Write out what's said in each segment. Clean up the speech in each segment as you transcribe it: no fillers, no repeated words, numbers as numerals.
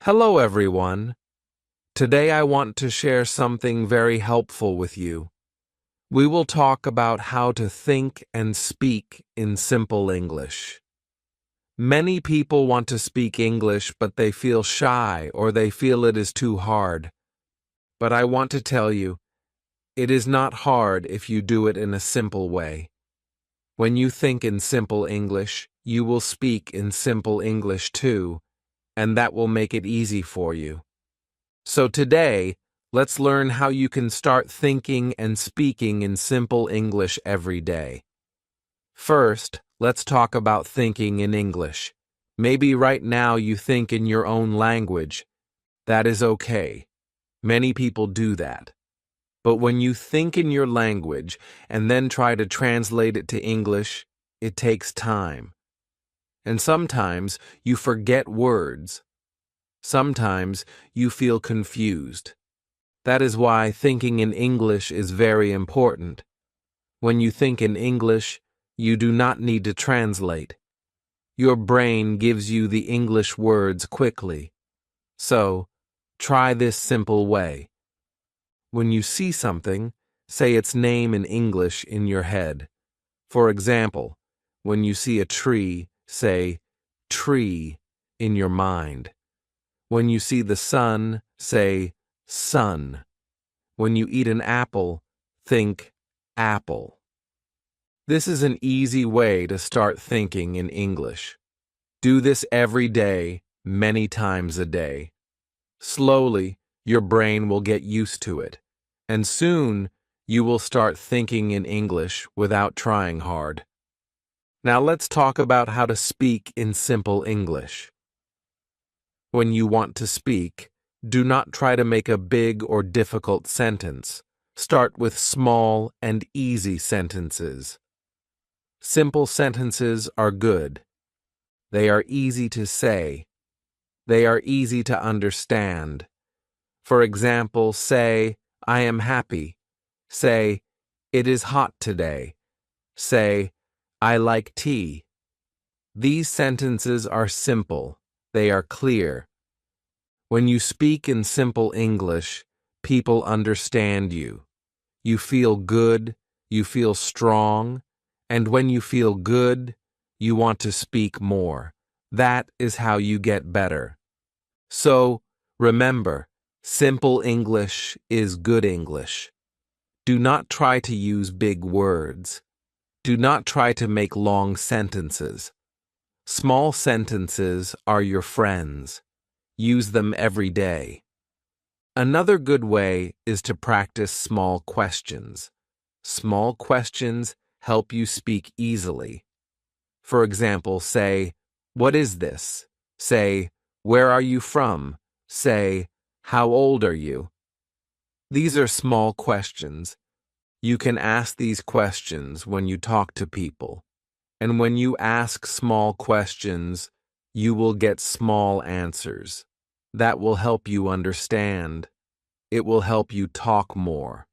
Hello, everyone. Today I want to share something very helpful with you. We will talk about how to think and speak in simple English. Many people want to speak English, but they feel shy or they feel it is too hard. But I want to tell you, it is not hard if you do it in a simple way. When you think in simple English, you will speak in simple English too, and that will make it easy for you. So today, let's learn how you can start thinking and speaking in simple English every day. First, let's talk about thinking in English. Maybe right now you think in your own language. That is okay. Many people do that. But when you think in your language and then try to translate it to English, it takes time. And sometimes you forget words. Sometimes you feel confused. That is why thinking in English is very important. When you think in English, you do not need to translate. Your brain gives you the English words quickly. So, try this simple way. When you see something, say its name in English in your head. For example, when you see a tree, say tree in your mind. When you see the sun, say sun. When you eat an apple, think apple. This is an easy way to start thinking in English. Do this every day, many times a day. Slowly, your brain will get used to it, and soon you will start thinking in English without trying hard. Now let's talk about how to speak in simple English. When you want to speak, do not try to make a big or difficult sentence. Start with small and easy sentences. Simple sentences are good. They are easy to say. They are easy to understand. For example, say, I am happy. Say, it is hot today. Say, I like tea. These sentences are simple. They are clear. When you speak in simple English, people understand you. You feel good, you feel strong, and when you feel good, you want to speak more. That is how you get better. So, remember, simple English is good English. Do not try to use big words. Do not try to make long sentences. Small sentences are your friends. Use them every day. Another good way is to practice small questions. Small questions help you speak easily. For example, say, what is this? Say, where are you from? Say, how old are you? These are small questions. You can ask these questions when you talk to people. And when you ask small questions, you will get small answers. That will help you understand. It will help you talk more.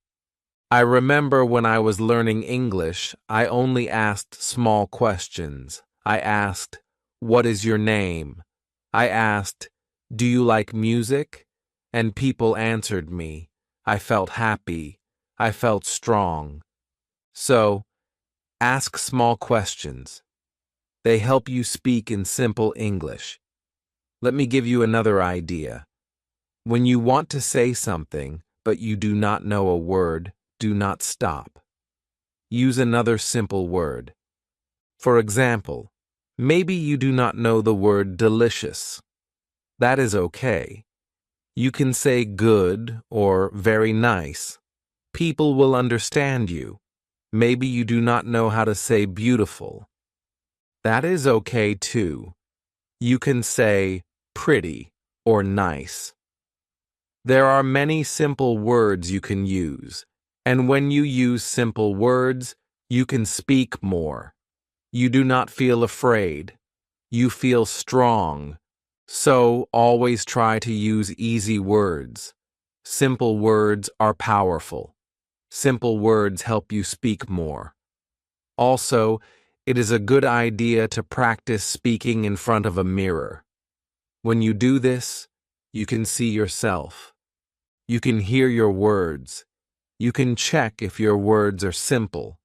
I remember when I was learning English, I only asked small questions. I asked, what is your name? I asked, do you like music? And people answered me. I felt happy. I felt strong. So, ask small questions. They help you speak in simple English. Let me give you another idea. When you want to say something, but you do not know a word, do not stop. Use another simple word. For example, maybe you do not know the word delicious. That is okay. You can say good or very nice. People will understand you. Maybe you do not know how to say beautiful. That is okay too. You can say pretty or nice. There are many simple words you can use, and when you use simple words, you can speak more. You do not feel afraid. You feel strong. So always try to use easy words. Simple words are powerful. Simple words help you speak more. Also, it is a good idea to practice speaking in front of a mirror. When you do this, You can see yourself. You can hear your words. You can check if your words are simple.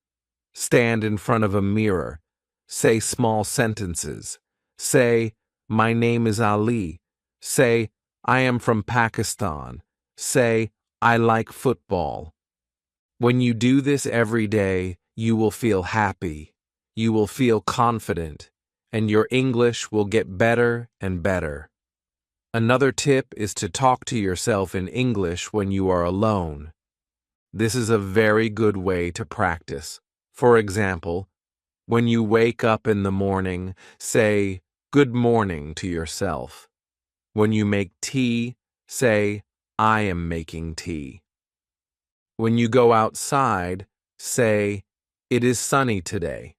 Stand in front of a mirror. Say small sentences. Say, "My name is Ali." Say, "I am from Pakistan." Say, "I like football." When you do this every day, you will feel happy. You will feel confident, and your English will get better and better. Another tip is to talk to yourself in English when you are alone. This is a very good way to practice. For example, when you wake up in the morning, say, "Good morning" to yourself. When you make tea, say, "I am making tea." When you go outside, say, "It is sunny today."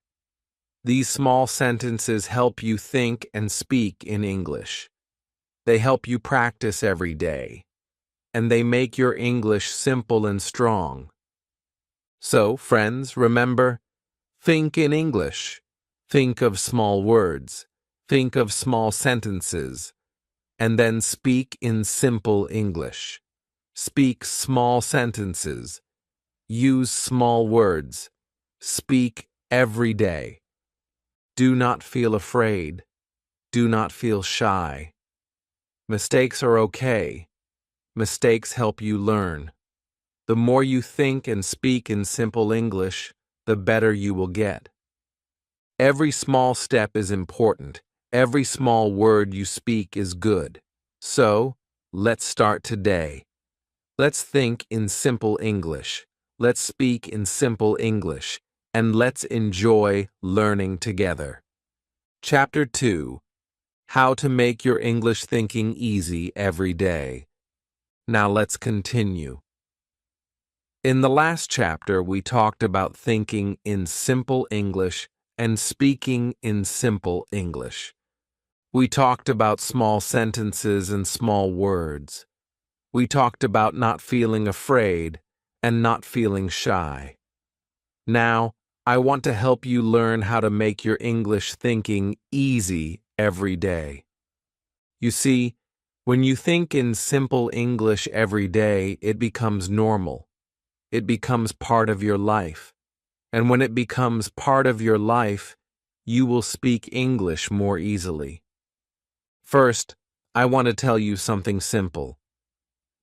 These small sentences help you think and speak in English. They help you practice every day, and they make your English simple and strong. So, friends, remember, think in English. Think of small words. Think of small sentences. And then speak in simple English. Speak small sentences. Use small words. Speak every day. Do not feel afraid. Do not feel shy. Mistakes are okay. Mistakes help you learn. The more you think and speak in simple English, the better you will get. Every small step is important. Every small word you speak is good. So, let's start today. Let's think in simple English. Let's speak in simple English. And let's enjoy learning together. Chapter 2. How to make your English thinking easy every day. Now let's continue. In the last chapter, we talked about thinking in simple English and speaking in simple English. We talked about small sentences and small words. We talked about not feeling afraid and not feeling shy. Now, I want to help you learn how to make your English thinking easy every day. You see, when you think in simple English every day, it becomes normal. It becomes part of your life. And when it becomes part of your life, you will speak English more easily. First, I want to tell you something simple.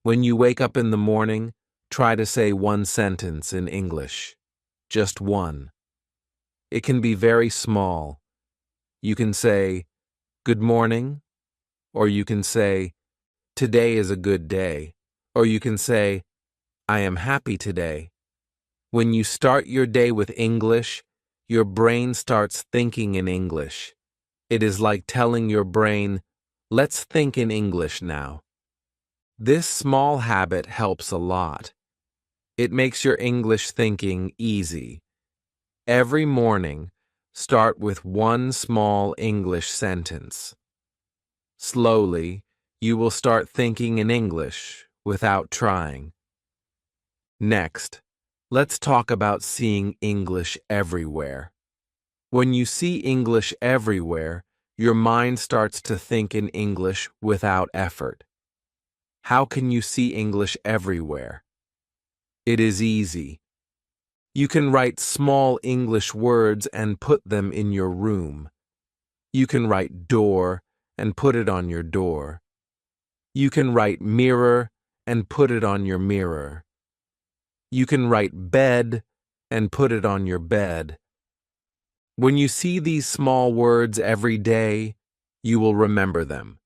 When you wake up in the morning, try to say one sentence in English. Just one. It can be very small. You can say, "Good morning," or you can say, "Today is a good day," or you can say, "I am happy today." When you start your day with English, your brain starts thinking in English. It is like telling your brain, "Let's think in English now." This small habit helps a lot. It makes your English thinking easy. Every morning, start with one small English sentence. Slowly, you will start thinking in English without trying. Next, let's talk about seeing English everywhere. When you see English everywhere, your mind starts to think in English without effort. How can you see English everywhere? It is easy. You can write small English words and put them in your room. You can write door and put it on your door. You can write mirror and put it on your mirror. You can write bed and put it on your bed. When you see these small words every day, you will remember them.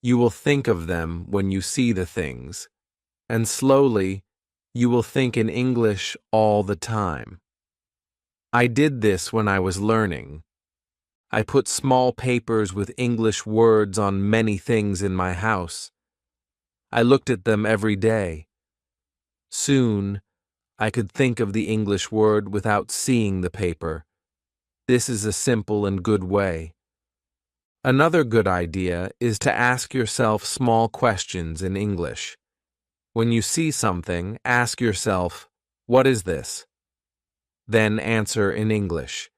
You will think of them when you see the things, and slowly, you will think in English all the time. I did this when I was learning. I put small papers with English words on many things in my house. I looked at them every day. Soon, I could think of the English word without seeing the paper. This is a simple and good way. Another good idea is to ask yourself small questions in English. When you see something, ask yourself, "What is this?" Then answer in English.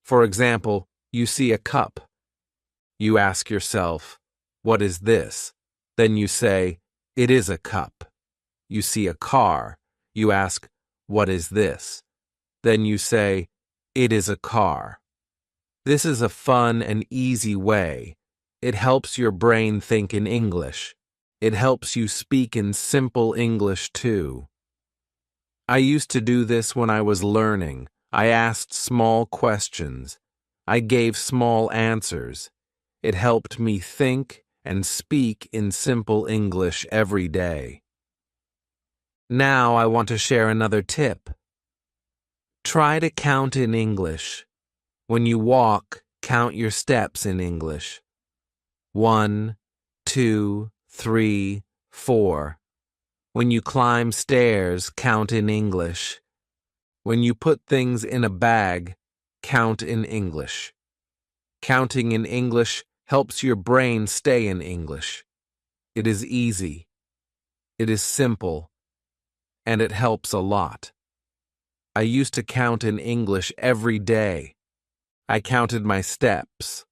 For example, you see a cup. You ask yourself, "What is this?" Then you say, "It is a cup." You see a car. You ask, "What is this?" Then you say, "It is a car." This is a fun and easy way. It helps your brain think in English. It helps you speak in simple English too. I used to do this when I was learning. I asked small questions. I gave small answers. It helped me think and speak in simple English every day. Now I want to share another tip. Try to count in English. When you walk, count your steps in English. 1, 2, 3, 4. When you climb stairs, count in English. When you put things in a bag, count in English. Counting in English helps your brain stay in English. It is easy. It is simple. And it helps a lot. I used to count in English every day. I counted my steps.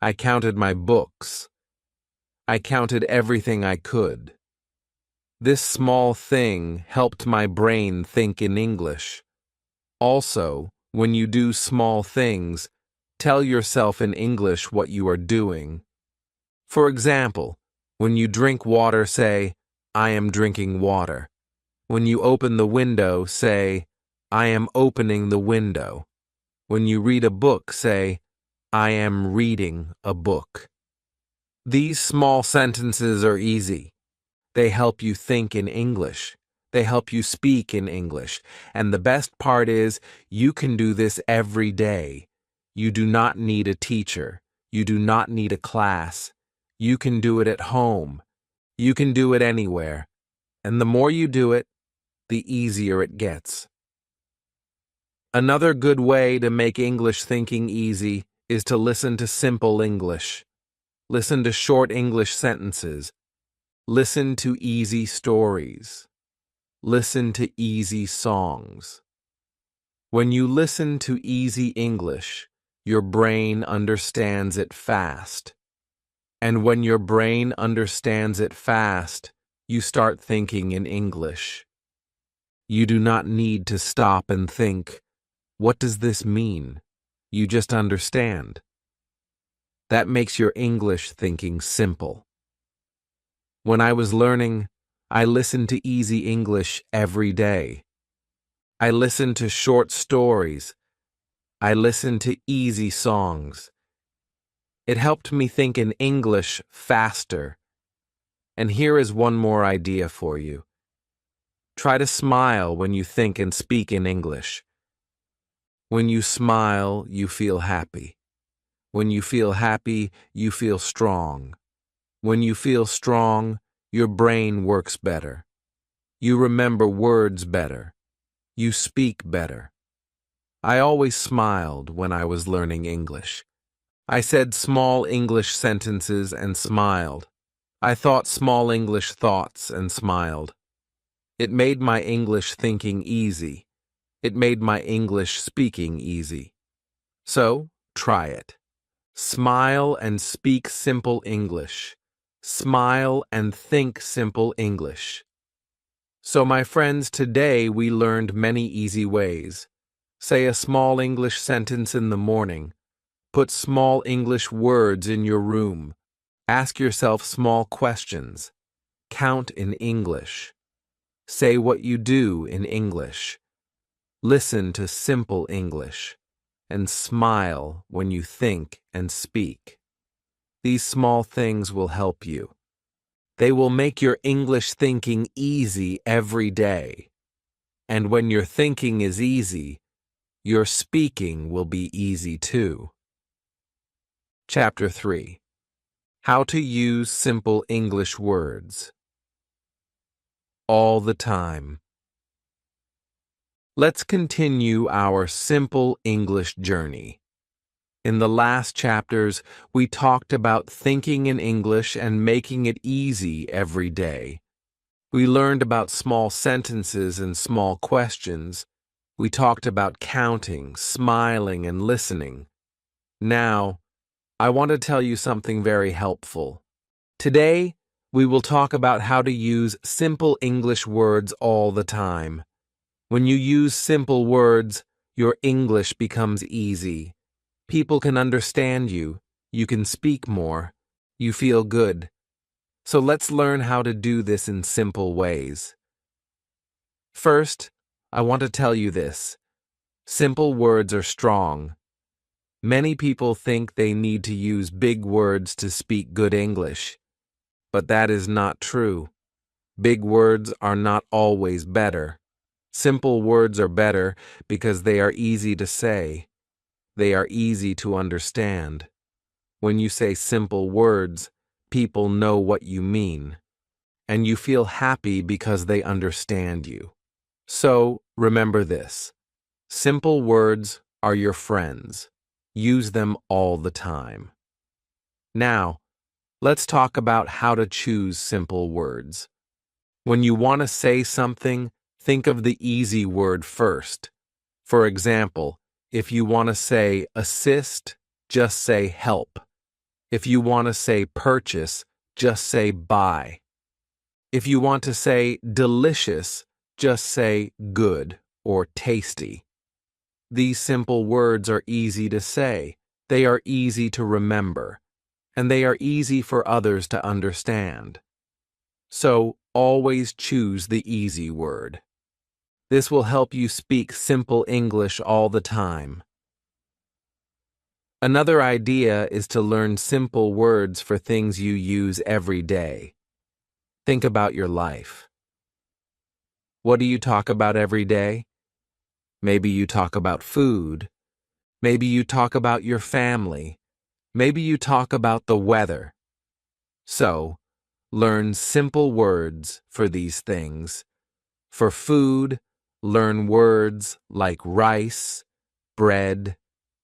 I counted my books. I counted everything I could. This small thing helped my brain think in English. Also, when you do small things, tell yourself in English what you are doing. For example, when you drink water, say, "I am drinking water." When you open the window, say, "I am opening the window." When you read a book, say, "I am reading a book." These small sentences are easy. They help you think in English. They help you speak in English. And the best part is, you can do this every day. You do not need a teacher. You do not need a class. You can do it at home. You can do it anywhere. And the more you do it, the easier it gets. Another good way to make English thinking easy is to listen to simple English. Listen to short English sentences. Listen to easy stories. Listen to easy songs. When you listen to easy English, your brain understands it fast. And when your brain understands it fast, you start thinking in English. You do not need to stop and think, "What does this mean?" You just understand. That makes your English thinking simple. When I was learning, I listened to easy English every day. I listened to short stories. I listened to easy songs. It helped me think in English faster. And here is one more idea for you. Try to smile when you think and speak in English. When you smile, you feel happy. When you feel happy, you feel strong. When you feel strong, your brain works better. You remember words better. You speak better. I always smiled when I was learning English. I said small English sentences and smiled. I thought small English thoughts and smiled. It made my English thinking easy. It made my English speaking easy. So, try it. Smile and speak simple English. Smile and think simple English. So, my friends, today we learned many easy ways. Say a small English sentence in the morning. Put small English words in your room. Ask yourself small questions. Count in English. Say what you do in English. Listen to simple English. And smile when you think and speak. These small things will help you. They will make your English thinking easy every day. And when your thinking is easy, your speaking will be easy too. Chapter 3. How to use simple English words. All the time. Let's continue our simple English journey. In the last chapters, we talked about thinking in English and making it easy every day. We learned about small sentences and small questions. We talked about counting, smiling, and listening. Now, I want to tell you something very helpful. Today, We will talk about how to use simple English words all the time. When you use simple words, your English becomes easy. People can understand you. You can speak more. You feel good. So let's learn how to do this in simple ways. First, I want to tell you this. Simple words are strong. Many people think they need to use big words to speak good English. But that is not true. Big words are not always better. Simple words are better because they are easy to say. They are easy to understand. When you say simple words, people know what you mean. And you feel happy because they understand you. So, remember this. Simple words are your friends. Use them all the time. Now, let's talk about how to choose simple words. When you want to say something, think of the easy word first. For example, if you want to say assist, just say help. If you want to say purchase, just say buy. If you want to say delicious, just say good or tasty. These simple words are easy to say, they are easy to remember, and they are easy for others to understand. So, always choose the easy word. This will help you speak simple English all the time. Another idea is to learn simple words for things you use every day. Think about your life. What do you talk about every day? Maybe you talk about food. Maybe you talk about your family. Maybe you talk about the weather. So, learn simple words for these things. For food, learn words like rice, bread,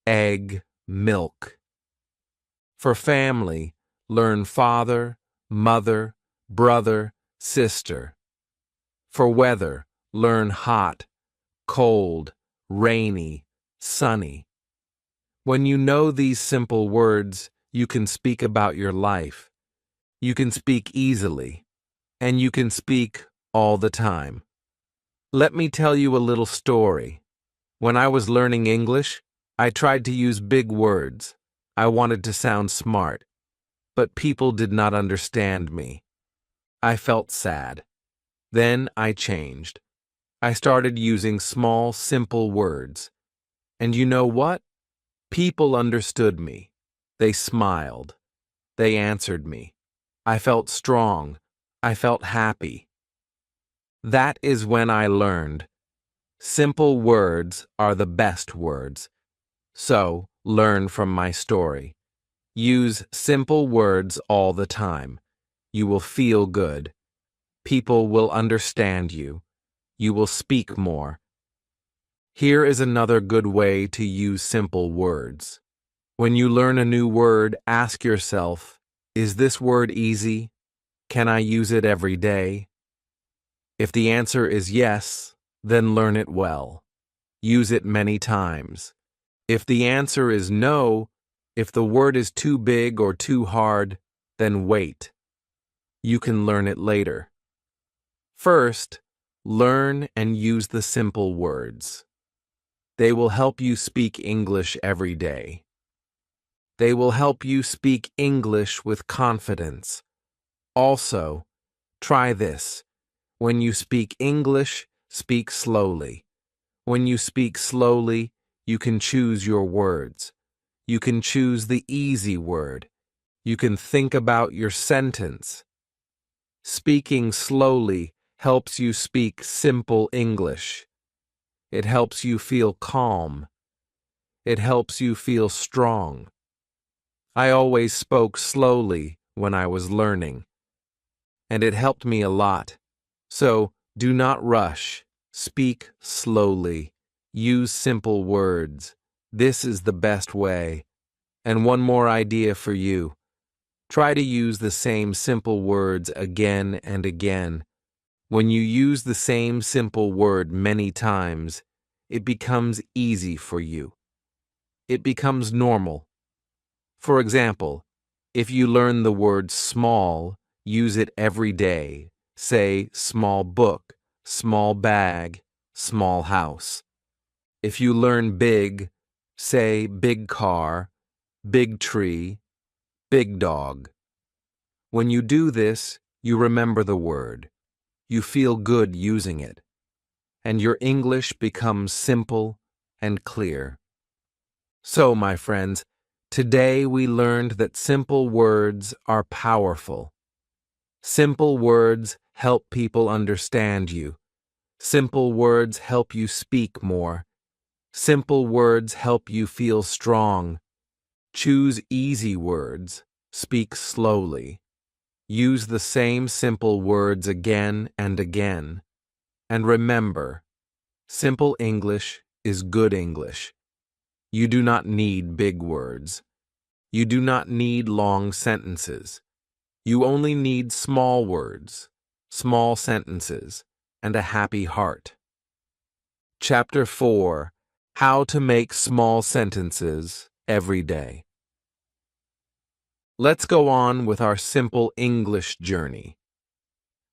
egg, milk. For family, learn father, mother, brother, sister. For weather, learn hot, cold, rainy, sunny. When you know these simple words, you can speak about your life. You can speak easily, and you can speak all the time. Let me tell you a little story. When I was learning English, I tried to use big words. I wanted to sound smart, but people did not understand me. I felt sad. Then I changed. I started using small, simple words. And you know what? People understood me. They smiled. They answered me. I felt strong. I felt happy. That is when I learned. Simple words are the best words. So, learn from my story. Use simple words all the time. You will feel good. People will understand you. You will speak more. Here is another good way to use simple words. When you learn a new word, ask yourself, is this word easy? Can I use it every day? If the answer is yes, then learn it well. Use it many times. If the answer is no, if the word is too big or too hard, then wait. You can learn it later. First, learn and use the simple words. They will help you speak English every day. They will help you speak English with confidence. Also, try this. When you speak English, speak slowly. When you speak slowly, you can choose your words. You can choose the easy word. You can think about your sentence. Speaking slowly helps you speak simple English. It helps you feel calm. It helps you feel strong. I always spoke slowly when I was learning, and it helped me a lot. So, do not rush. Speak slowly. Use simple words. This is the best way. And one more idea for you. Try to use the same simple words again and again. When you use the same simple word many times, it becomes easy for you. It becomes normal. For example, if you learn the word small, Use it every day. Say small book, small bag, small house. If you learn big, say big car, big tree, big dog. When you do this, you remember the word. You feel good using it, and your English becomes simple and clear. So, my friends, today we learned that simple words are powerful. Simple words help people understand you. Simple words help you speak more. Simple words help you feel strong. Choose easy words. Speak slowly. Use the same simple words again and again. And remember, simple English is good English. You do not need big words. You do not need long sentences. You only need small words, small sentences, and a happy heart. Chapter 4: How to Make Small Sentences Every Day. Let's go on with our simple English journey.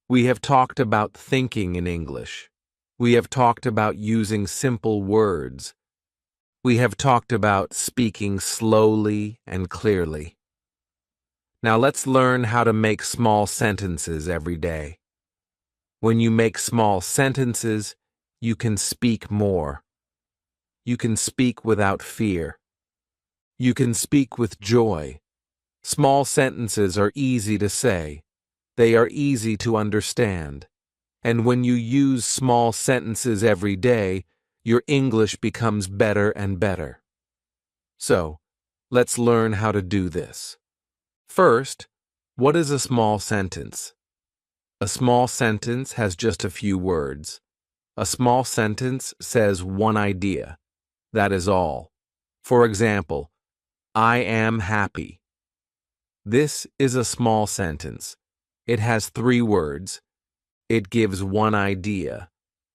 We have talked about thinking in English. We have talked about using simple words. We have talked about speaking slowly and clearly. Now let's learn how to make small sentences every day. When you make small sentences, you can speak more. You can speak without fear. You can speak with joy. Small sentences are easy to say. They are easy to understand. And when you use small sentences every day, your English becomes better and better. So, let's learn how to do this. First, what is a small sentence? A small sentence has just a few words. A small sentence says one idea. That is all. For example, I am happy. This is a small sentence. It has 3 words. It gives one idea.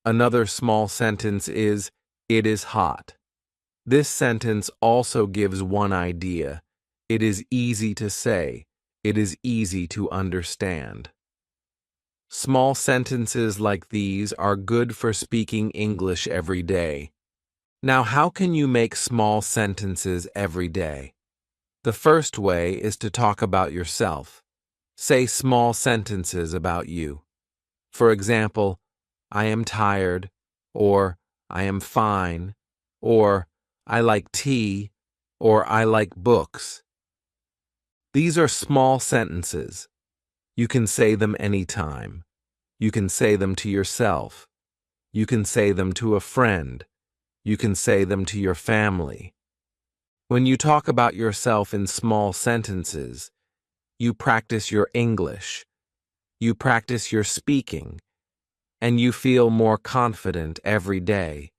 Another small sentence is, it is hot. This sentence also gives one idea. It is easy to say. It is easy to understand. Small sentences like these are good for speaking English every day. Now, how can you make small sentences every day? The first way is to talk about yourself. Say small sentences about you. For example, I am tired, or I am fine, or I like tea, or I like books. These are small sentences. You can say them anytime. You can say them to yourself. You can say them to a friend. You can say them to your family. When you talk about yourself in small sentences, you practice your English. You practice your speaking, and you feel more confident every day.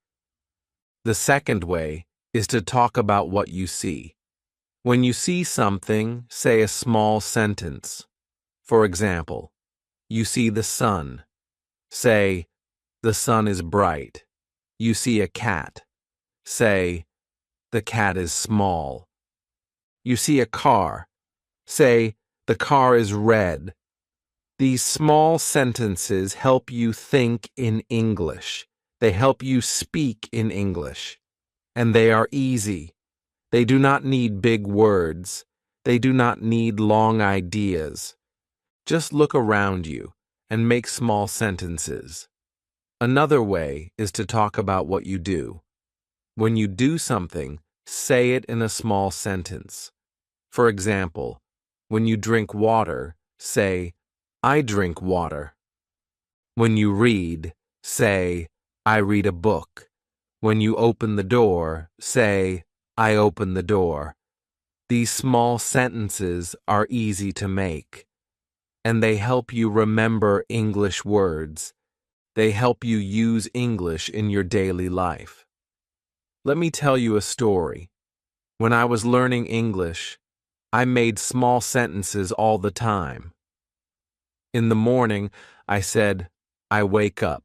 The second way is to talk about what you see. When you see something, say a small sentence. For example, you see the sun. Say, the sun is bright. You see a cat. Say, the cat is small. You see a car. Say, the car is red. These small sentences help you think in English. They help you speak in English. And they are easy. They do not need big words. They do not need long ideas. Just look around you and make small sentences. Another way is to talk about what you do. When you do something, say it in a small sentence. For example, when you drink water, say, I drink water. When you read, say, I read a book. When you open the door, say, I open the door. These small sentences are easy to make, and they help you remember English words. They help you use English in your daily life. Let me tell you a story. When I was learning English, I made small sentences all the time. In the morning, I said, I wake up.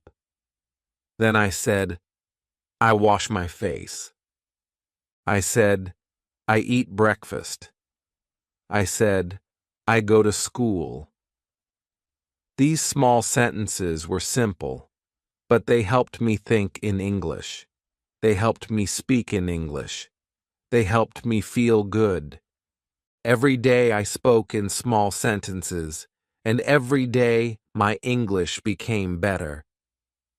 Then I said, I wash my face. I said, I eat breakfast. I said, I go to school. These small sentences were simple, but they helped me think in English. They helped me speak in English. They helped me feel good. Every day I spoke in small sentences, and every day my English became better.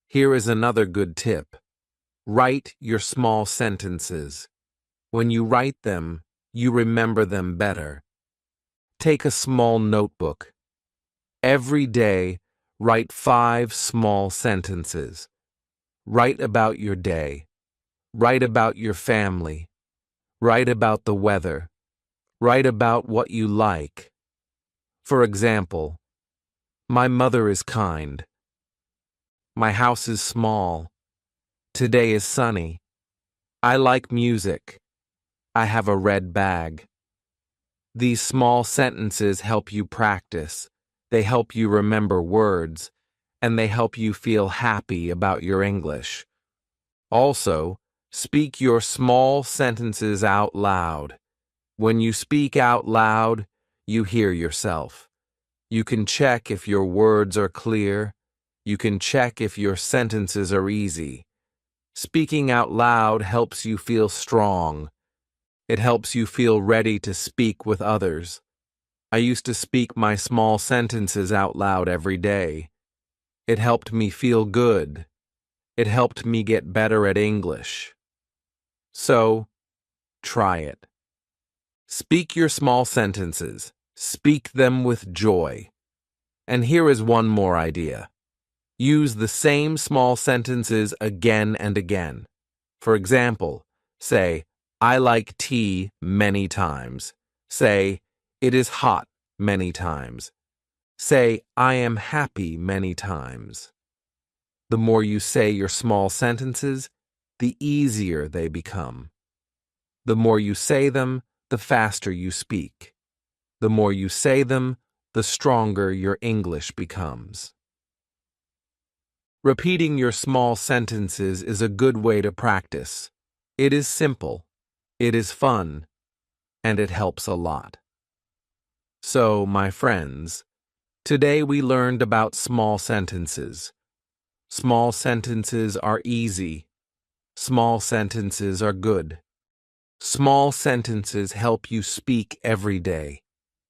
Here is another good tip. Write your small sentences. When you write them, you remember them better. Take a small notebook. Every day, write 5 small sentences. Write about your day. Write about your family. Write about the weather. Write about what you like. For example, my mother is kind. My house is small. Today is sunny. I like music. I have a red bag. These small sentences help you practice. They help you remember words, and they help you feel happy about your English. Also, speak your small sentences out loud. When you speak out loud, you hear yourself. You can check if your words are clear. You can check if your sentences are easy. Speaking out loud helps you feel strong. It helps you feel ready to speak with others. I used to speak my small sentences out loud every day. It helped me feel good. It helped me get better at English. So, try it. Speak your small sentences. Speak them with joy. And here is one more idea. Use the same small sentences again and again. For example, say, I like tea many times. Say, it is hot many times. Say, I am happy many times. The more you say your small sentences, the easier they become. The more you say them, the faster you speak. The more you say them, the stronger your English becomes. Repeating your small sentences is a good way to practice. It is simple, it is fun, and it helps a lot. So, my friends, today we learned about small sentences. Small sentences are easy. Small sentences are good. Small sentences help you speak every day.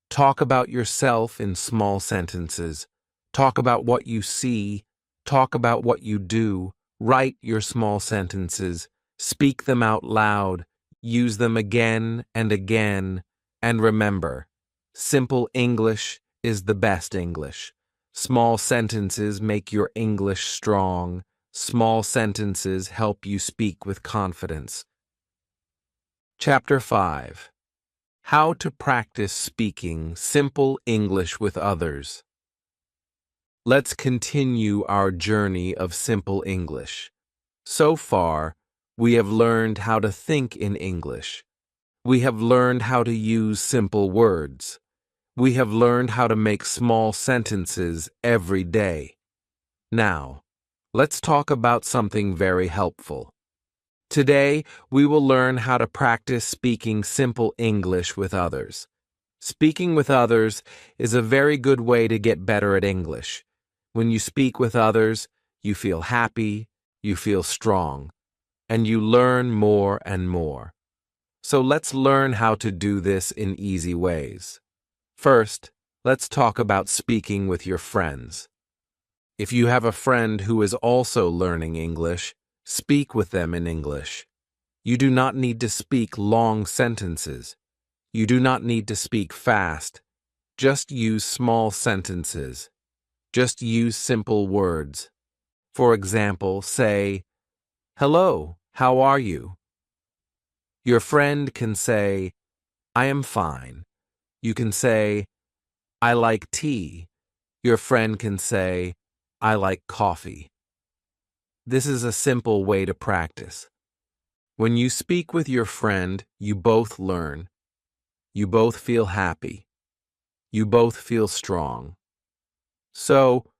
Talk about yourself in small sentences. Talk about what you see. Talk about what you do. Write your small sentences. Speak them out loud. Use them again and again. And remember, simple English is the best English. Small sentences make your English strong. Small sentences help you speak with confidence. Chapter 5. How to practice speaking simple English with others. Let's continue our journey of simple English. So far, we have learned how to think in English. We have learned how to use simple words. We have learned how to make small sentences every day. Now, let's talk about something very helpful. Today, we will learn how to practice speaking simple English with others. Speaking with others is a very good way to get better at English. When you speak with others, you feel happy, you feel strong, and you learn more and more. So let's learn how to do this in easy ways. First, let's talk about speaking with your friends. If you have a friend who is also learning English, speak with them in English. You do not need to speak long sentences. You do not need to speak fast. Just use small sentences. Just use simple words. For example, say, "Hello, how are you?" Your friend can say, "I am fine." You can say, "I like tea." Your friend can say, "I like coffee." This is a simple way to practice. When you speak with your friend, you both learn. You both feel happy. You both feel strong. So,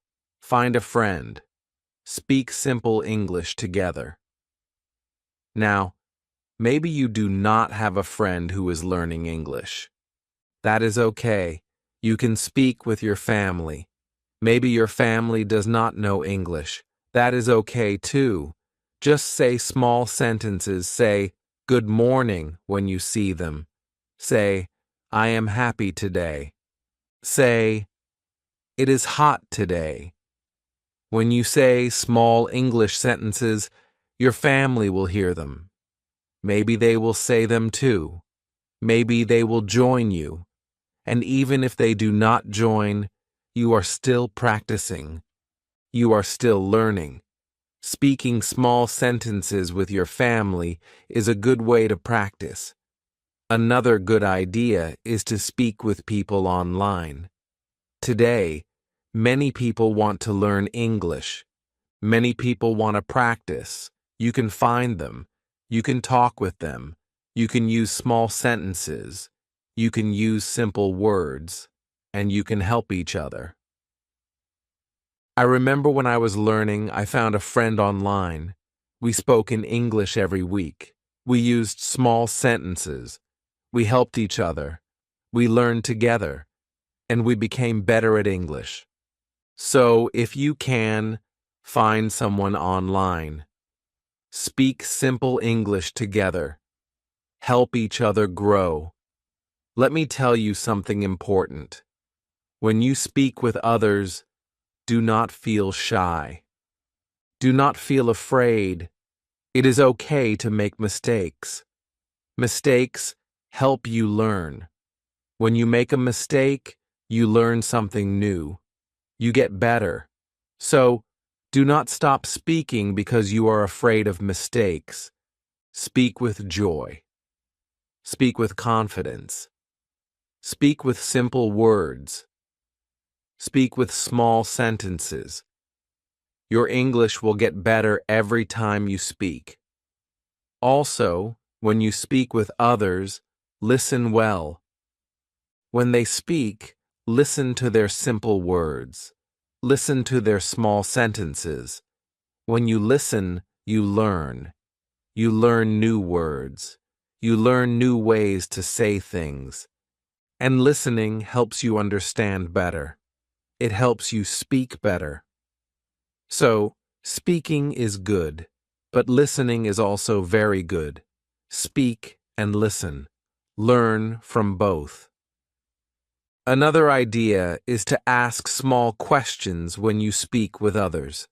find a friend. Speak simple English together. Now, maybe you do not have a friend who is learning English. That is okay. You can speak with your family. Maybe your family does not know English. That is okay too. Just say small sentences. Say, good morning when you see them. Say, I am happy today. Say, it is hot today. When you say small English sentences, your family will hear them. Maybe they will say them too. Maybe they will join you. And even if they do not join, you are still practicing. You are still learning. Speaking small sentences with your family is a good way to practice. Another good idea is to speak with people online. Today, many people want to learn English. Many people want to practice. You can find them. You can talk with them. You can use small sentences. You can use simple words. And you can help each other. I remember when I was learning, I found a friend online. We spoke in English every week. We used small sentences. We helped each other. We learned together. And we became better at English. So, if you can, find someone online. Speak simple English together. Help each other grow. Let me tell you something important. When you speak with others, do not feel shy. Do not feel afraid. It is okay to make mistakes. Mistakes help you learn. When you make a mistake, you learn something new. You get better. So, do not stop speaking because you are afraid of mistakes. Speak with joy. Speak with confidence. Speak with simple words. Speak with small sentences. Your English will get better every time you speak. Also, when you speak with others, listen well. When they speak, listen to their simple words. Listen to their small sentences. When you listen, you learn. You learn new words. You learn new ways to say things. And listening helps you understand better. It helps you speak better. So, speaking is good, but listening is also very good. Speak and listen. Learn from both. Another idea is to ask small questions when you speak with others.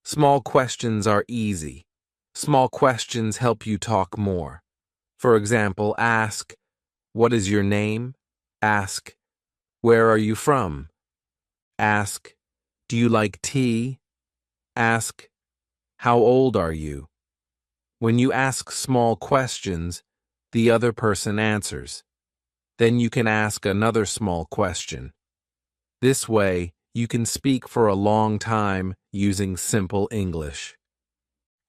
Small questions are easy. Small questions help you talk more. For example, ask, what is your name? Ask, where are you from? Ask, do you like tea? Ask, how old are you? When you ask small questions, the other person answers. Then you can ask another small question. This way, you can speak for a long time using simple English.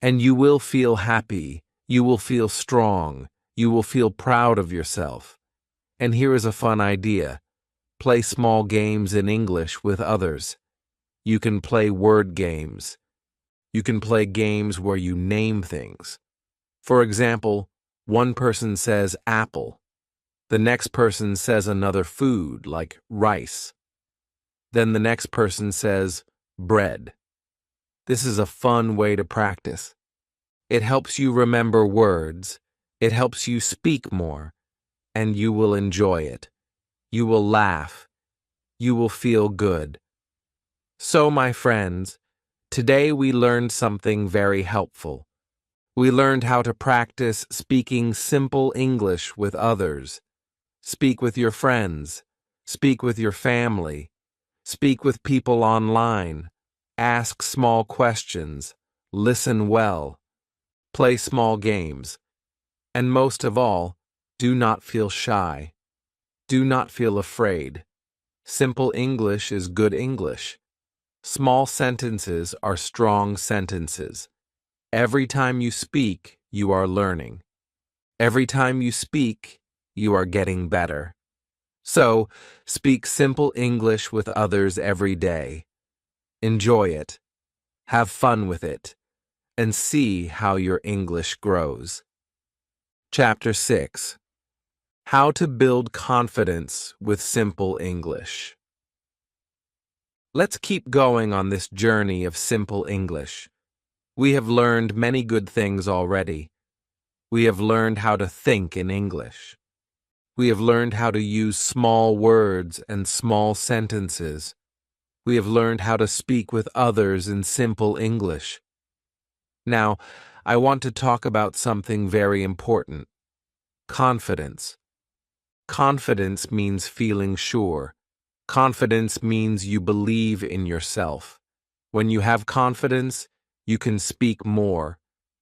And you will feel happy, you will feel strong, you will feel proud of yourself. And here is a fun idea. Play small games in English with others. You can play word games. You can play games where you name things. For example, one person says apple. The next person says another food, like rice. Then the next person says bread. This is a fun way to practice. It helps you remember words. It helps you speak more. And you will enjoy it. You will laugh. You will feel good. So, my friends, today we learned something very helpful. We learned how to practice speaking simple English with others. Speak with your friends. Speak with your family. Speak with people online. Ask small questions. Listen well. Play small games. And most of all, do not feel shy. Do not feel afraid. Simple English is good English. Small sentences are strong sentences. Every time you speak, you are learning. Every time you speak, you are getting better. So, speak simple English with others every day. Enjoy it. Have fun with it. And see how your English grows. Chapter 6. How to build confidence with simple English. Let's keep going on this journey of simple English. We have learned many good things already. We have learned how to think in English. We have learned how to use small words and small sentences. We have learned how to speak with others in simple English. Now, I want to talk about something very important: confidence. Confidence means feeling sure. Confidence means you believe in yourself. When you have confidence, you can speak more.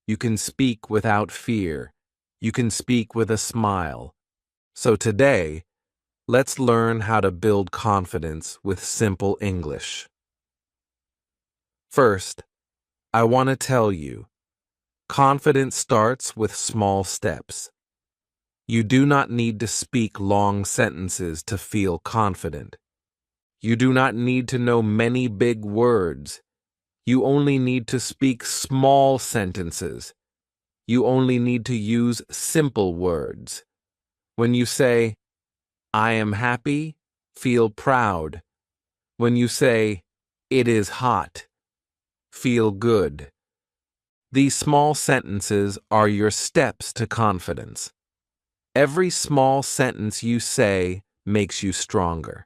You can speak without fear. You can speak with a smile. So today, let's learn how to build confidence with simple English. First, I want to tell you, confidence starts with small steps. You do not need to speak long sentences to feel confident. You do not need to know many big words. You only need to speak small sentences. You only need to use simple words. When you say, "I am happy," feel proud. When you say, "It is hot," feel good. These small sentences are your steps to confidence. Every small sentence you say makes you stronger.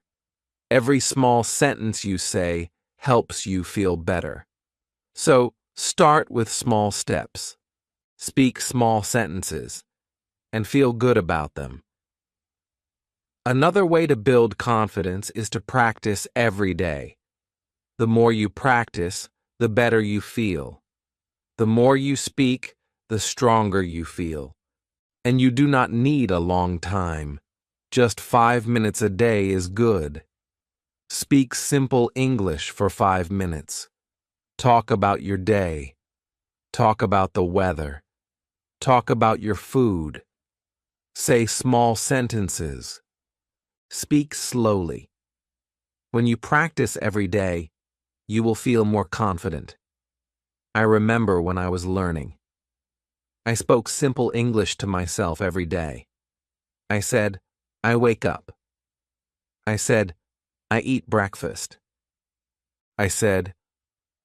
Every small sentence you say helps you feel better. So, start with small steps. Speak small sentences and feel good about them. Another way to build confidence is to practice every day. The more you practice, the better you feel. The more you speak, the stronger you feel. And you do not need a long time. Just 5 minutes a day is good. Speak simple English for 5 minutes. Talk about your day. Talk about the weather. Talk about your food. Say small sentences. Speak slowly. When you practice every day, you will feel more confident. I remember when I was learning. I spoke simple English to myself every day. I said, "I wake up." I said, "I eat breakfast." I said,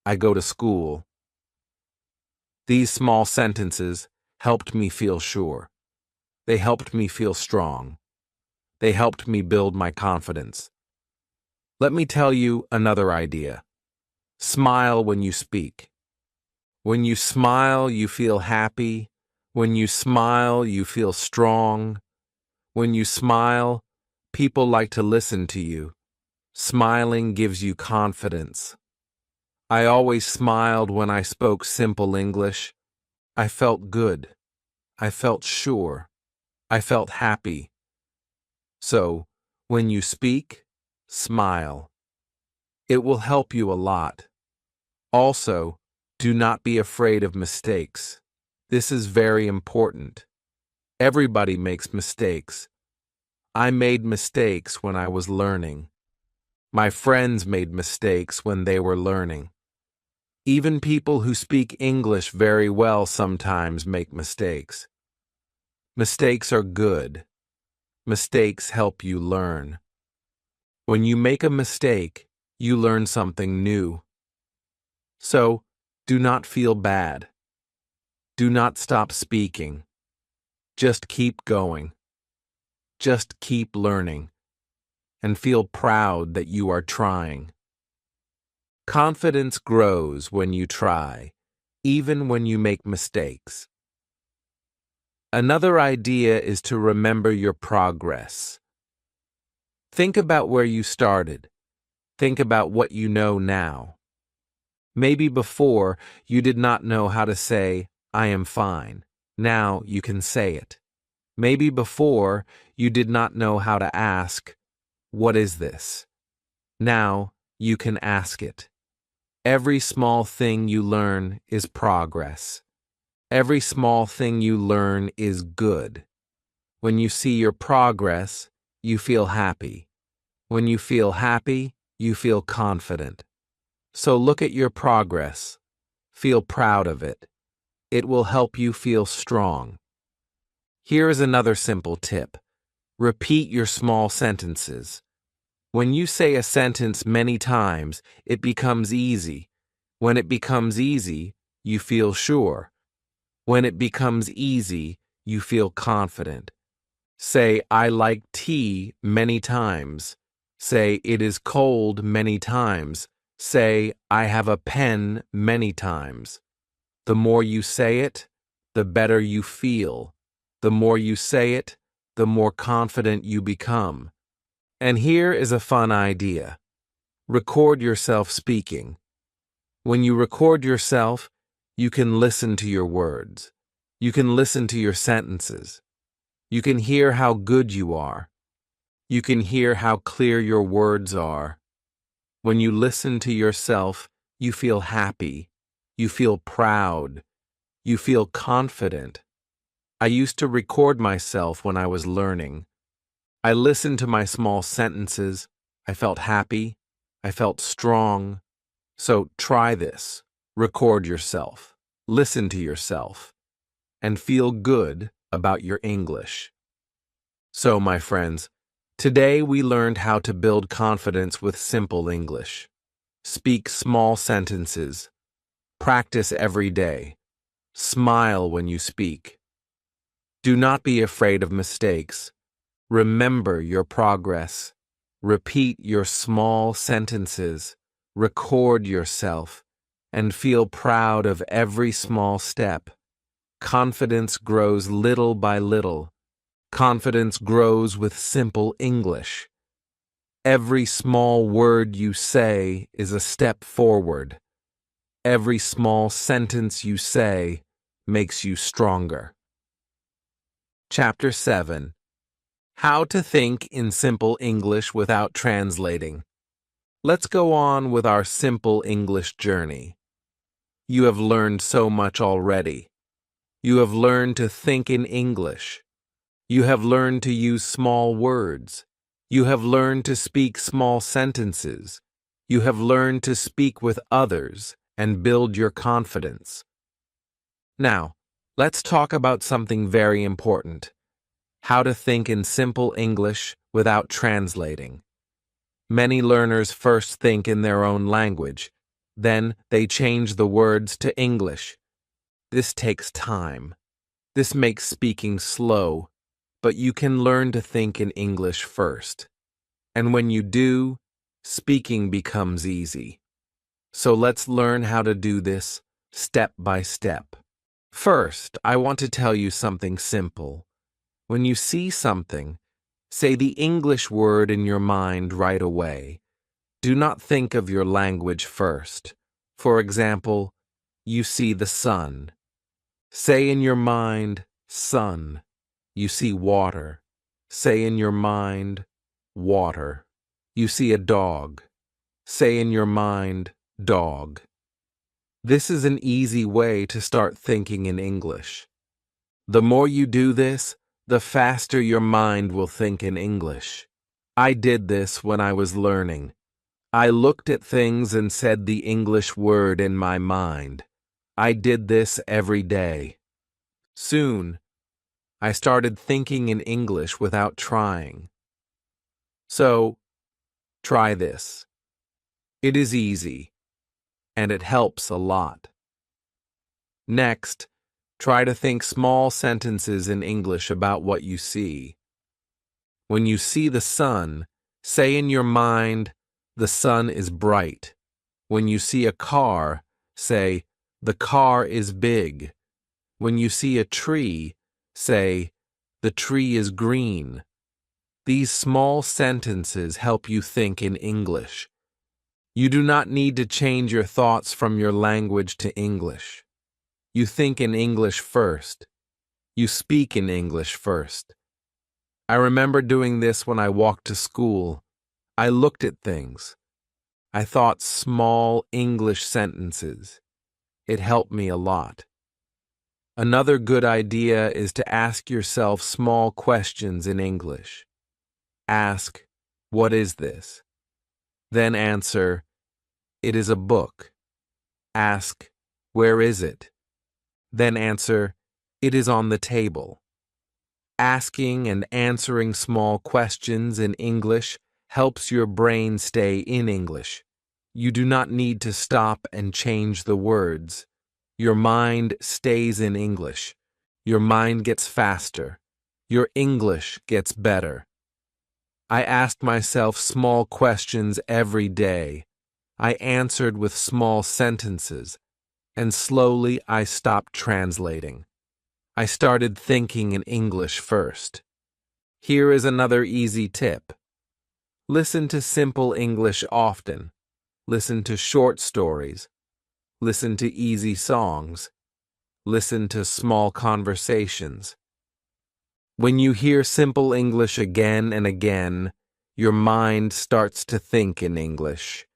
"I go to school." These small sentences helped me feel sure. They helped me feel strong. They helped me build my confidence. Let me tell you another idea. Smile when you speak. When you smile, you feel happy. When you smile, you feel strong. When you smile, people like to listen to you. Smiling gives you confidence. I always smiled when I spoke simple English. I felt good. I felt sure. I felt happy. So, when you speak, smile. It will help you a lot. Also, do not be afraid of mistakes. This is very important. Everybody makes mistakes. I made mistakes when I was learning. My friends made mistakes when they were learning. Even people who speak English very well sometimes make mistakes. Mistakes are good. Mistakes help you learn. When you make a mistake, you learn something new. So, do not feel bad. Do not stop speaking. Just keep going. Just keep learning. And feel proud that you are trying. Confidence grows when you try, even when you make mistakes. Another idea is to remember your progress. Think about where you started. Think about what you know now. Maybe before you did not know how to say, "I am fine." Now you can say it. Maybe before you did not know how to ask, "What is this?" Now you can ask it. Every small thing you learn is progress. Every small thing you learn is good. When you see your progress, you feel happy. When you feel happy, you feel confident. So look at your progress. Feel proud of it. It will help you feel strong. Here is another simple tip. Repeat your small sentences. When you say a sentence many times, it becomes easy. When it becomes easy, you feel sure. When it becomes easy, you feel confident. Say, I like tea many times. Say, it is cold many times. Say, I have a pen many times. The more you say it, the better you feel. The more you say it, the more confident you become. And here is a fun idea. Record yourself speaking. When you record yourself, you can listen to your words. You can listen to your sentences. You can hear how good you are. You can hear how clear your words are. When you listen to yourself, you feel happy. You feel proud. You feel confident. I used to record myself when I was learning. I listened to my small sentences. I felt happy. I felt strong. So try this. Record yourself. Listen to yourself. And feel good about your English. So, my friends, today we learned how to build confidence with simple English. Speak small sentences. Practice every day. Smile when you speak. Do not be afraid of mistakes. Remember your progress. Repeat your small sentences. Record yourself. And feel proud of every small step. Confidence grows little by little. Confidence grows with simple English. Every small word you say is a step forward. Every small sentence you say makes you stronger. Chapter 7. How to think in simple English without translating. Let's go on with our simple English journey. You have learned so much already. You have learned to think in English. You have learned to use small words. You have learned to speak small sentences. You have learned to speak with others and build your confidence. Now, let's talk about something very important. How to think in simple English without translating. Many learners first think in their own language. Then they change the words to English. This takes time. This makes speaking slow, but you can learn to think in English first. And when you do, speaking becomes easy. So let's learn how to do this step by step. First, I want to tell you something simple. When you see something, say the English word in your mind right away. Do not think of your language first. For example, you see the sun. Say in your mind, sun. You see water. Say in your mind, water. You see a dog. Say in your mind, dog. This is an easy way to start thinking in English. The more you do this, the faster your mind will think in English. I did this when I was learning. I looked at things and said the English word in my mind. I did this every day. Soon, I started thinking in English without trying. So, try this. It is easy, and it helps a lot. Next, try to think small sentences in English about what you see. When you see the sun, say in your mind, the sun is bright. When you see a car, say, the car is big. When you see a tree, say, the tree is green. These small sentences help you think in English. You do not need to change your thoughts from your language to English. You think in English first. You speak in English first. I remember doing this when I walked to school. I looked at things. I thought small English sentences. It helped me a lot. Another good idea is to ask yourself small questions in English. Ask, what is this? Then answer, it is a book. Ask, where is it? Then answer, it is on the table. Asking and answering small questions in English helps your brain stay in English. You do not need to stop and change the words. Your mind stays in English. Your mind gets faster. Your English gets better. I asked myself small questions every day. I answered with small sentences, and slowly I stopped translating. I started thinking in English first. Here is another easy tip. Listen to simple English often. Listen to short stories. Listen to easy songs. Listen to small conversations. When you hear simple English again and again, your mind starts to think in English.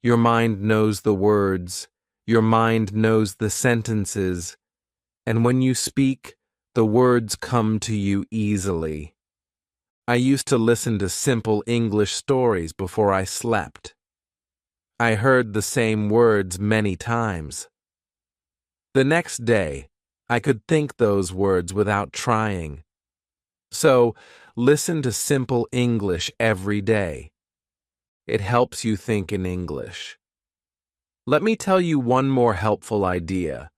Your mind knows the words. Your mind knows the sentences. And when you speak, the words come to you easily. I used to listen to simple English stories before I slept. I heard the same words many times. The next day, I could think those words without trying. So, listen to simple English every day. It helps you think in English. Let me tell you one more helpful idea.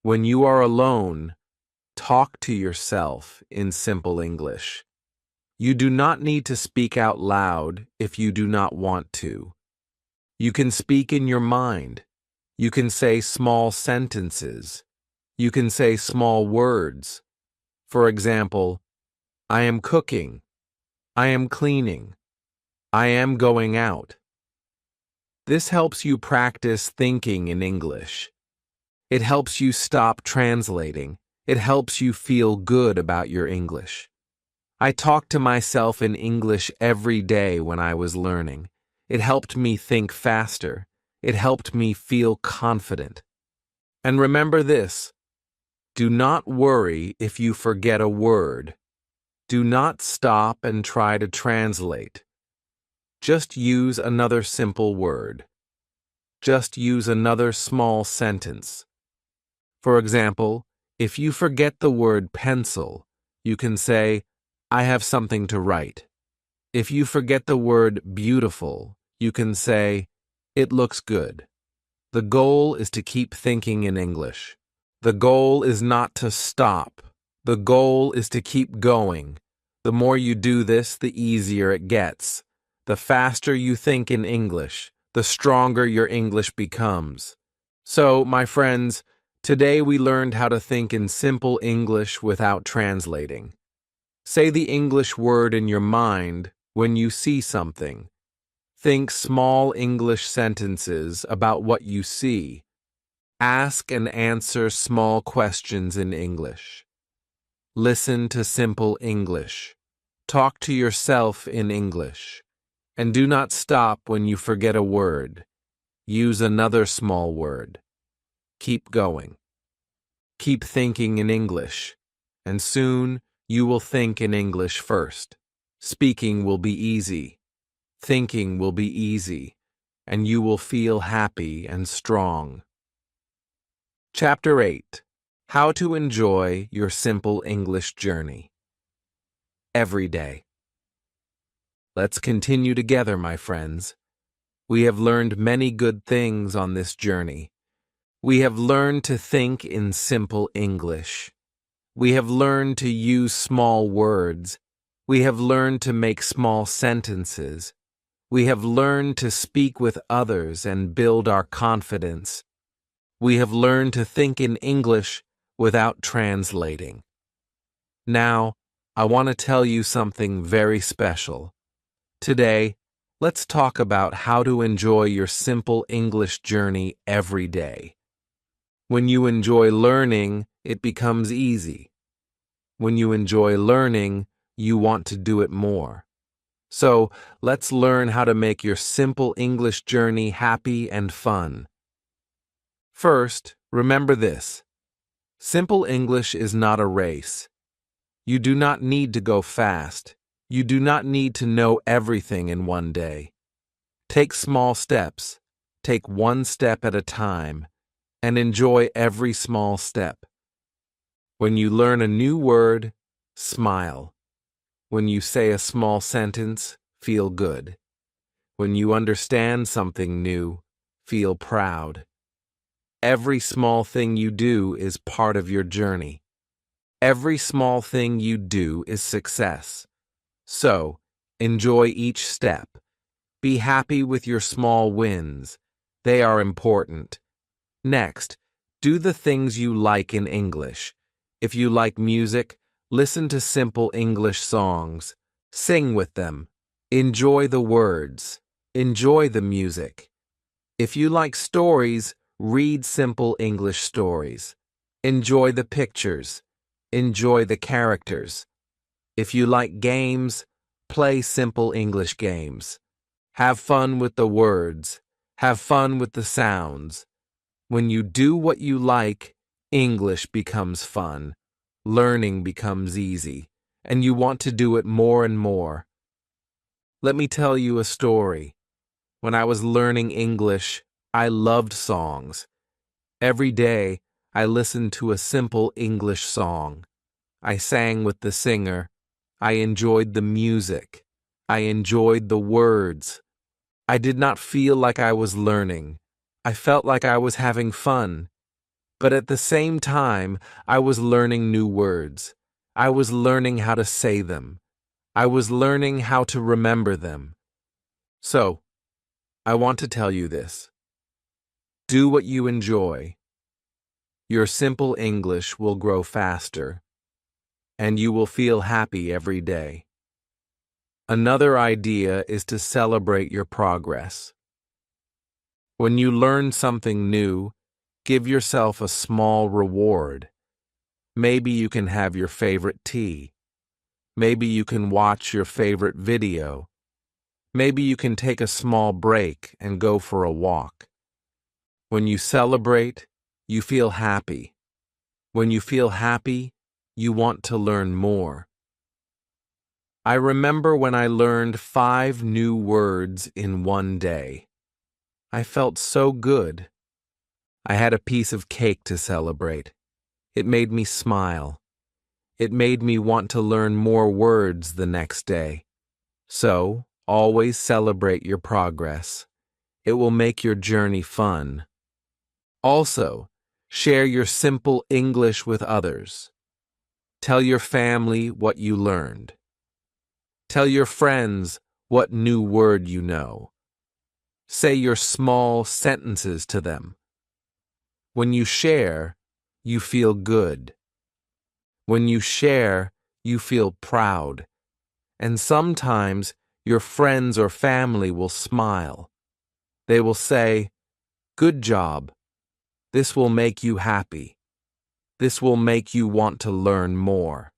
When you are alone, talk to yourself in simple English. You do not need to speak out loud if you do not want to. You can speak in your mind. You can say small sentences. You can say small words. For example, I am cooking. I am cleaning. I am going out. This helps you practice thinking in English. It helps you stop translating. It helps you feel good about your English. I talked to myself in English every day when I was learning. It helped me think faster. It helped me feel confident. And remember this: do not worry if you forget a word. Do not stop and try to translate. Just use another simple word. Just use another small sentence. For example, if you forget the word pencil, you can say, I have something to write. If you forget the word beautiful, you can say, it looks good. The goal is to keep thinking in English. The goal is not to stop. The goal is to keep going. The more you do this, the easier it gets. The faster you think in English, the stronger your English becomes. So, my friends, today we learned how to think in simple English without translating. Say the English word in your mind when you see something. Think small English sentences about what you see. Ask and answer small questions in English. Listen to simple English. Talk to yourself in English. And do not stop when you forget a word. Use another small word. Keep going. Keep thinking in English, and soon you will think in English first. Speaking will be easy. Thinking will be easy, and you will feel happy and strong. Chapter 8. How to enjoy your simple English journey. Every day. Let's continue together, my friends. We have learned many good things on this journey. We have learned to think in simple English. We have learned to use small words. We have learned to make small sentences. We have learned to speak with others and build our confidence. We have learned to think in English without translating. Now, I want to tell you something very special. Today, let's talk about how to enjoy your simple English journey every day. When you enjoy learning, it becomes easy. When you enjoy learning, you want to do it more. So, let's learn how to make your simple English journey happy and fun. First, remember this. Simple English is not a race. You do not need to go fast. You do not need to know everything in one day. Take small steps. Take one step at a time, and enjoy every small step. When you learn a new word, smile. When you say a small sentence, feel good. When you understand something new, feel proud. Every small thing you do is part of your journey. Every small thing you do is success. So, enjoy each step. Be happy with your small wins. They are important. Next, do the things you like in English. If you like music, listen to simple English songs. Sing with them. Enjoy the words. Enjoy the music. If you like stories, read simple English stories. Enjoy the pictures. Enjoy the characters. If you like games, play simple English games. Have fun with the words. Have fun with the sounds. When you do what you like, English becomes fun. Learning becomes easy, and you want to do it more and more. Let me tell you a story. When I was learning English, I loved songs. Every day, I listened to a simple English song. I sang with the singer. I enjoyed the music. I enjoyed the words. I did not feel like I was learning. I felt like I was having fun. But at the same time, I was learning new words. I was learning how to say them. I was learning how to remember them. So, I want to tell you this. Do what you enjoy. Your simple English will grow faster, and you will feel happy every day. Another idea is to celebrate your progress. When you learn something new, give yourself a small reward. Maybe you can have your favorite tea. Maybe you can watch your favorite video. Maybe you can take a small break and go for a walk. When you celebrate, you feel happy. When you feel happy, you want to learn more. I remember when I learned 5 new words in one day. I felt so good. I had a piece of cake to celebrate. It made me smile. It made me want to learn more words the next day. So, always celebrate your progress. It will make your journey fun. Also, share your simple English with others. Tell your family what you learned. Tell your friends what new word you know. Say your small sentences to them. When you share, you feel good. When you share, you feel proud. And sometimes your friends or family will smile. They will say, "Good job. This will make you happy. This will make you want to learn more."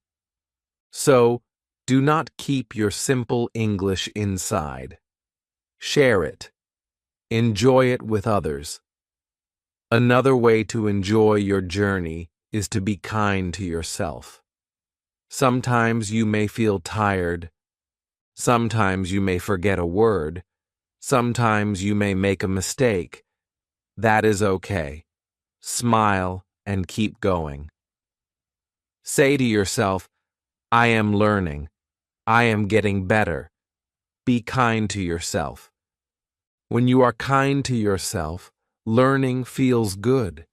So, do not keep your simple English inside. Share it. Enjoy it with others. Another way to enjoy your journey is to be kind to yourself. Sometimes you may feel tired. Sometimes you may forget a word. Sometimes you may make a mistake. That is okay. Smile and keep going. Say to yourself, "I am learning. I am getting better." Be kind to yourself. When you are kind to yourself, learning feels good.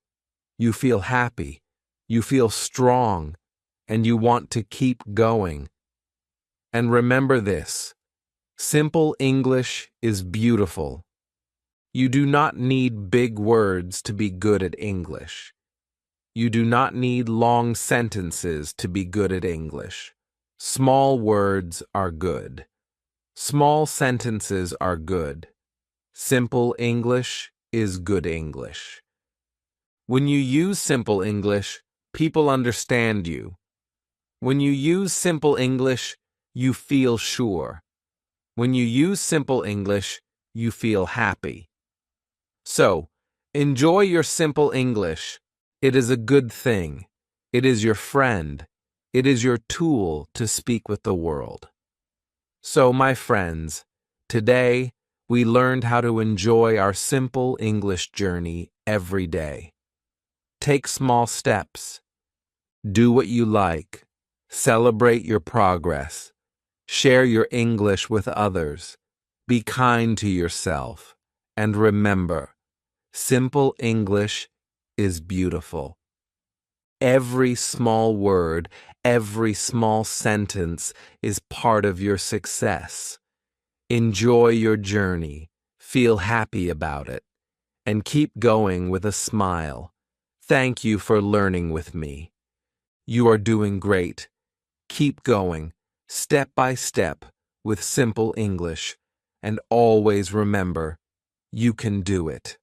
You feel happy. You feel strong. And you want to keep going. And remember this: simple English is beautiful. You do not need big words to be good at English. You do not need long sentences to be good at English. Small words are good. Small sentences are good. Simple English is good English. When you use simple English, people understand you. When you use simple English, you feel sure. When you use simple English, you feel happy. So, enjoy your simple English. It is a good thing. It is your friend. It is your tool to speak with the world. So, my friends, today we learned how to enjoy our simple English journey every day. Take small steps. Do what you like. Celebrate your progress. Share your English with others. Be kind to yourself, and remember, simple English is beautiful. Every small word, every small sentence is part of your success. Enjoy your journey, feel happy about it, and keep going with a smile. Thank you for learning with me. You are doing great. Keep going, step by step, with simple English, and always remember, you can do it.